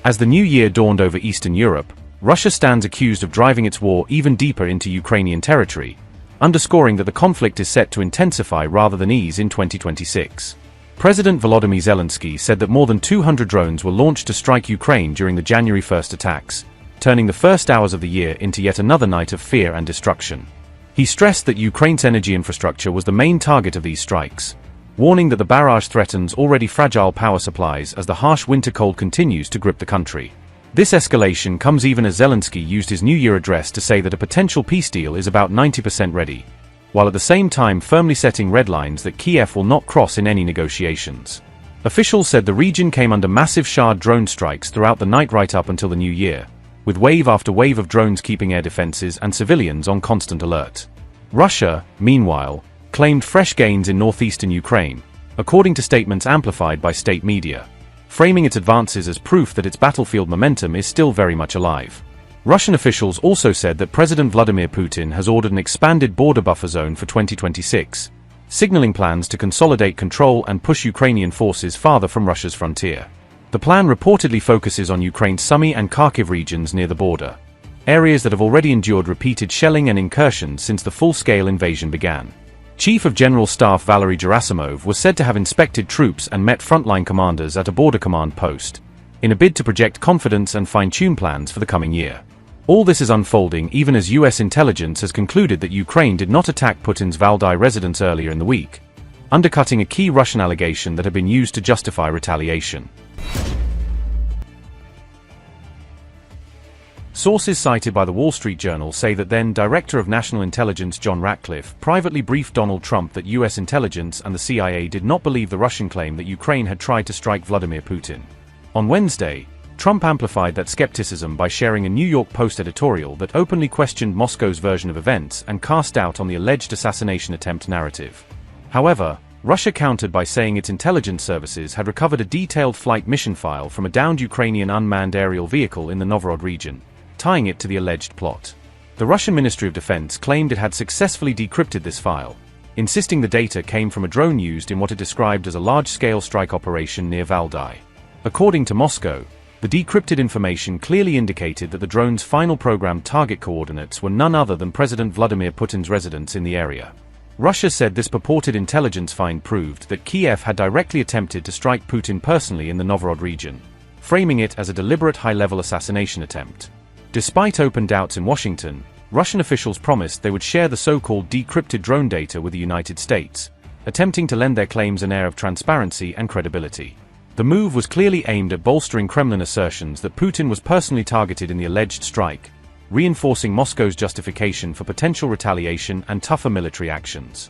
As the new year dawned over Eastern Europe, Russia stands accused of driving its war even deeper into Ukrainian territory, underscoring that the conflict is set to intensify rather than ease in 2026. President Volodymyr Zelensky said that more than 200 drones were launched to strike Ukraine during the January 1st attacks, turning the first hours of the year into yet another night of fear and destruction. He stressed that Ukraine's energy infrastructure was the main target of these strikes, warning that the barrage threatens already fragile power supplies as the harsh winter cold continues to grip the country. This escalation comes even as Zelensky used his New Year address to say that a potential peace deal is about 90% ready, while at the same time firmly setting red lines that Kiev will not cross in any negotiations. Officials said the region came under massive Shaheds drone strikes throughout the night right up until the new year, with wave after wave of drones keeping air defenses and civilians on constant alert. Russia, meanwhile, claimed fresh gains in northeastern Ukraine, according to statements amplified by state media, framing its advances as proof that its battlefield momentum is still very much alive. Russian officials also said that President Vladimir Putin has ordered an expanded border buffer zone for 2026, signaling plans to consolidate control and push Ukrainian forces farther from Russia's frontier. The plan reportedly focuses on Ukraine's Sumy and Kharkiv regions near the border, areas that have already endured repeated shelling and incursions since the full-scale invasion began. Chief of General Staff Valery Gerasimov was said to have inspected troops and met frontline commanders at a border command post, in a bid to project confidence and fine-tune plans for the coming year. All this is unfolding even as US intelligence has concluded that Ukraine did not attack Putin's Valdai residence earlier in the week, undercutting a key Russian allegation that had been used to justify retaliation. Sources cited by the Wall Street Journal say that then Director of National Intelligence John Ratcliffe privately briefed Donald Trump that US intelligence and the CIA did not believe the Russian claim that Ukraine had tried to strike Vladimir Putin. On Wednesday, Trump amplified that skepticism by sharing a New York Post editorial that openly questioned Moscow's version of events and cast doubt on the alleged assassination attempt narrative. However, Russia countered by saying its intelligence services had recovered a detailed flight mission file from a downed Ukrainian unmanned aerial vehicle in the Novgorod region, tying it to the alleged plot. The Russian Ministry of Defense claimed it had successfully decrypted this file, insisting the data came from a drone used in what it described as a large-scale strike operation near Valdai. According to Moscow, the decrypted information clearly indicated that the drone's final programmed target coordinates were none other than President Vladimir Putin's residence in the area. Russia said this purported intelligence find proved that Kiev had directly attempted to strike Putin personally in the Novgorod region, framing it as a deliberate high-level assassination attempt. Despite open doubts in Washington, Russian officials promised they would share the so-called decrypted drone data with the United States, attempting to lend their claims an air of transparency and credibility. The move was clearly aimed at bolstering Kremlin assertions that Putin was personally targeted in the alleged strike, reinforcing Moscow's justification for potential retaliation and tougher military actions.